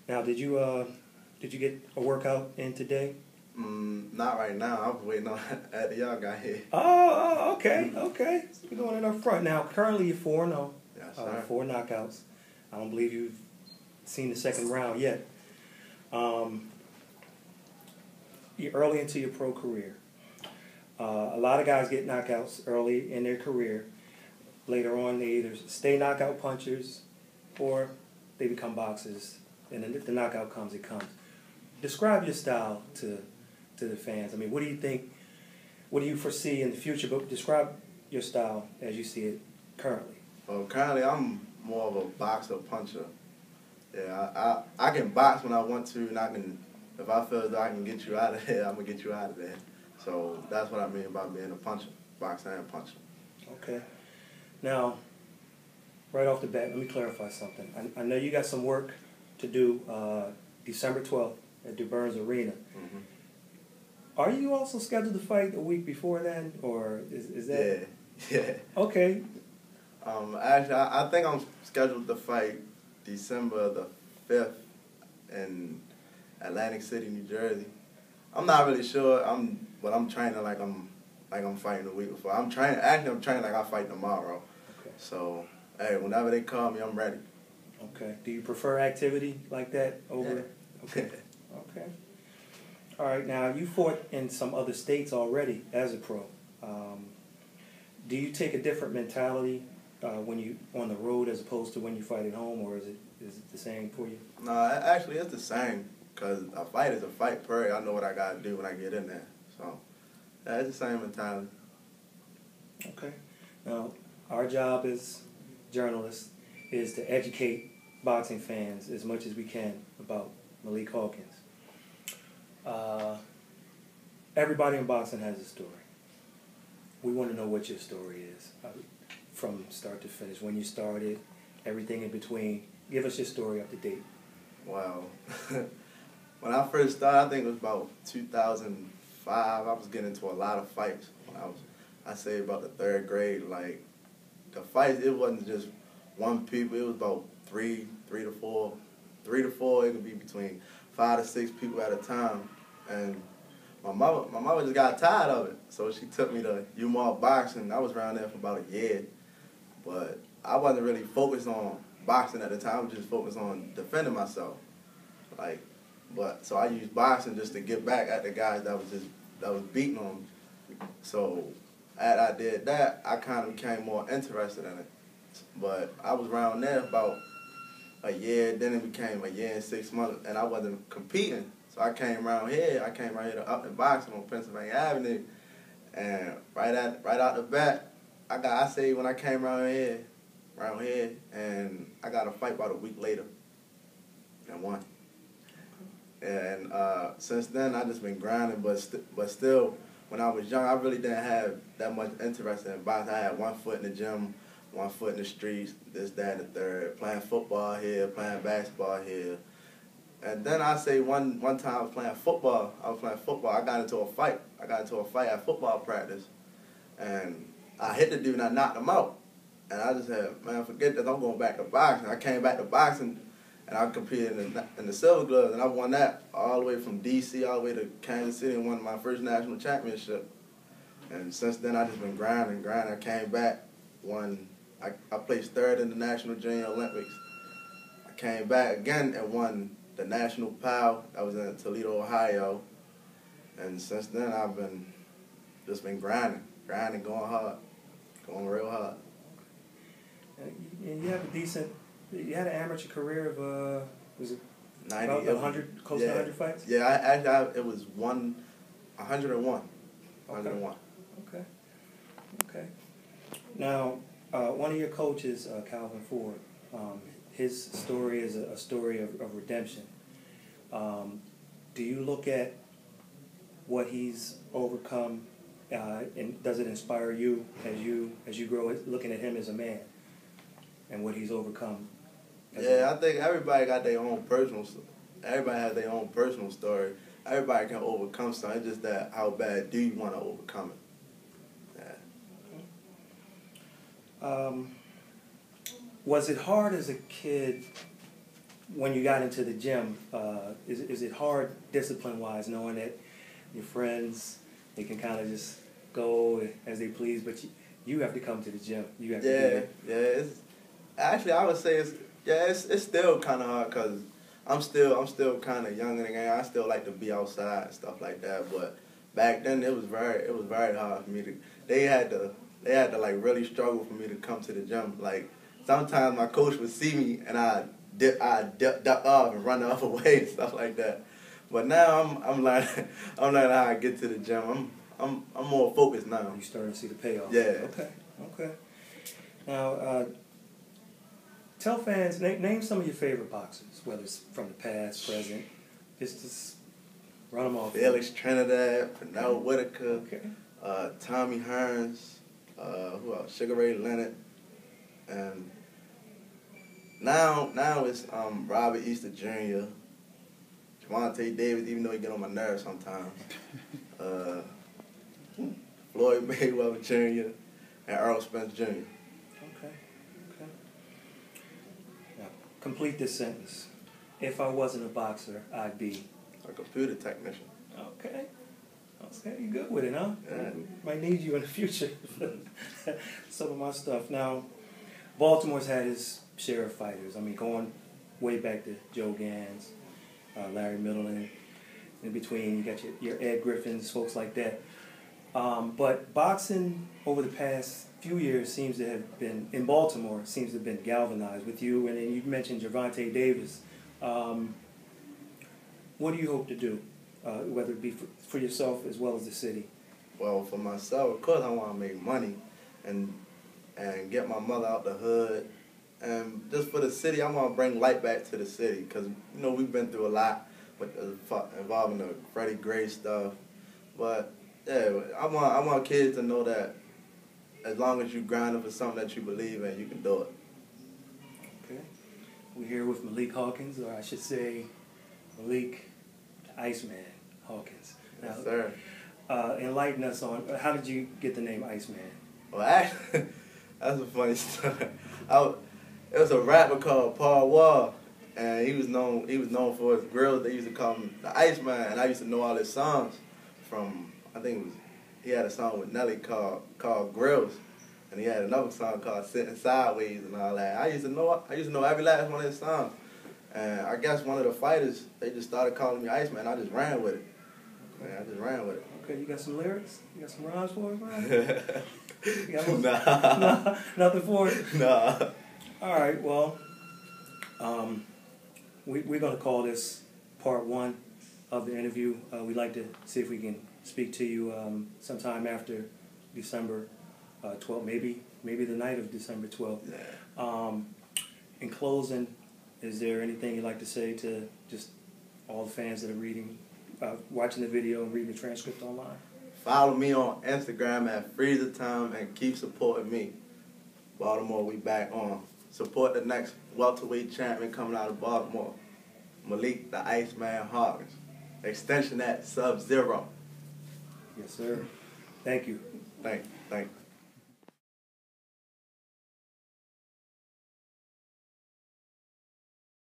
Now, did you get a workout in today? Not right now. I was waiting on after y'all got here. Okay, okay. So we're going in up front. Now, currently you're 4-0. Yes, sir. 4 knockouts. I don't believe you've seen the second round yet. You're early into your pro career. A lot of guys get knockouts early in their career. Later on, they either stay knockout punchers or they become boxers. And then if the knockout comes, it comes. Describe your style to the fans. I mean, what do you think, what do you foresee in the future? But describe your style as you see it currently. Well, currently I'm more of a boxer puncher. Yeah, I can box when I want to, and I can, if I feel that I can get you out of there, I'm going to get you out of there. So that's what I mean by being a puncher, boxer and puncher. Okay. Now, right off the bat, let me clarify something. I know you got some work to do December 12th at DuBurns Arena. Mm-hmm. Are you also scheduled to fight a week before then, or is that? Yeah. Okay. Actually, I think I'm scheduled to fight December the 5th in Atlantic City, New Jersey. I'm not really sure. But I'm training like I'm fighting the week before. I'm training like I fight tomorrow. Okay. So, hey, whenever they call me, I'm ready. Okay. Do you prefer activity like that over? Yeah. Okay. Okay. All right. Now, you fought in some other states already as a pro. Do you take a different mentality when you on the road as opposed to when you fight at home, or is it the same for you? No, actually, it's the same. Because a fight is a fight, period. I know what I got to do when I get in there. So, yeah, it's the same mentality. Okay. Now, our job as journalists is to educate boxing fans as much as we can about Malik Hawkins. Everybody in boxing has a story. We want to know what your story is, from start to finish. When you started, everything in between. Give us your story up to date. Wow. When I first started, I think it was about 2005. I was getting into a lot of fights when I say about the 3rd grade. Like, the fights, it wasn't just one people. It was about three to four. It could be between 5 to 6 people at a time. And my mother just got tired of it. So she took me to UMass boxing. I was around there for about a year. But I wasn't really focused on boxing at the time. I was just focused on defending myself. So I used boxing just to get back at the guys that was beating on me. So as I did that, I kind of became more interested in it. But I was around there about a year, then it became a year and 6 months, and I wasn't competing. So I came around here to Upton Boxing on Pennsylvania Avenue, and right out the bat, I say when I came around here, and I got a fight about a week later, and won. And since then, I've just been grinding, but still, when I was young, I really didn't have that much interest in boxing. I had one foot in the gym, one foot in the streets, this, that, and the third, playing football here, playing basketball here. And then I say one time I was playing football. I got into a fight. At football practice. And I hit the dude and I knocked him out. And I just said, man, forget this, I'm going back to boxing. I came back to boxing. And I competed in the Silver Gloves, and I won that all the way from D.C. all the way to Kansas City and won my first national championship. And since then, I've just been grinding. I came back, I placed 3rd in the National Junior Olympics. I came back again and won the National PAL. That was in Toledo, Ohio. And since then, I've just been grinding, going hard, going real hard. And you have you had an amateur career of, was it 90, about 100, close to 100 fights? Yeah, it was 101. 101. Okay. Now, one of your coaches, Calvin Ford, his story is a story of redemption. Do you look at what he's overcome, and does it inspire you as you grow, looking at him as a man and what he's overcome? Yeah, I think everybody got their own personal story. Everybody has their own personal story. Everybody can overcome something. It's just that how bad do you want to overcome it? Yeah. Was it hard as a kid when you got into the gym, is it hard discipline-wise, knowing that your friends, they can kind of just go as they please, but you have to come to the gym. You have to do it. Yeah. Actually, I would say it's still kind of hard because I'm still kind of young in the game. I still like to be outside and stuff like that. But back then, it was very hard for me to. They had to like really struggle for me to come to the gym. Like sometimes my coach would see me and I dip off and run the other way and stuff like that. But now I'm learning how I get to the gym. I'm more focused now. You starting to see the payoff. Yeah. Okay. Now, tell fans, name some of your favorite boxers, whether it's from the past, present. Just run them off. Felix Trinidad, Pernell Whitaker, Okay. Tommy Hearns, who else? Sugar Ray Leonard, and now it's Robert Easter Jr., Javante Davis, even though he get on my nerves sometimes. Floyd Mayweather Jr. and Earl Spence Jr. Okay. Now, complete this sentence. If I wasn't a boxer, I'd be A computer technician. Okay, you're good with it, huh? Yeah. Might need you in the future for some of my stuff. Now, Baltimore's had is share of fighters. I mean, going way back to Joe Gans, Larry Middleton. In between, you got your Ed Griffins, folks like that. But boxing over the past few years seems to have been, in Baltimore, seems to have been galvanized with you. And then you mentioned Javante Davis. What do you hope to do, whether it be for yourself as well as the city? Well, for myself, of course, I want to make money and get my mother out the hood. And just for the city, I want to bring light back to the city because, you know, we've been through a lot with involving the Freddie Gray stuff. But, yeah, I want kids to know that as long as you grind for something that you believe in, you can do it. Okay. We're here with Malik Hawkins, or I should say Malik Iceman Hawkins. Yes, sir. Enlighten us on, how did you get the name Iceman? Well, actually, that's a funny story. It was a rapper called Paul Wall, and he was known for his grills. They used to call him the Iceman, and I used to know all his songs from, I think it was, he had a song with Nelly called Grills, and he had another song called Sitting Sideways and all that. I used to know every last one of his songs. And I guess one of the fighters, they just started calling me Iceman. I just ran with it. Man, I just ran with it. Okay, you got some lyrics? You got some rhymes for it, Brian? Nah. Nah. Nothing for it? Nah. All right, well, we're going to call this part one of the interview. We'd like to see if we can speak to you sometime after December 12th, maybe the night of December 12th. Yeah. In closing, is there anything you'd like to say to just all the fans that are watching the video and reading the transcript online? Follow me on Instagram at Freezer Time and keep supporting me. Baltimore, we back on. Support the next welterweight champion coming out of Baltimore, Malik the Iceman Hawkins. Extension at Sub-Zero. Yes, sir. Thank you. Thank you.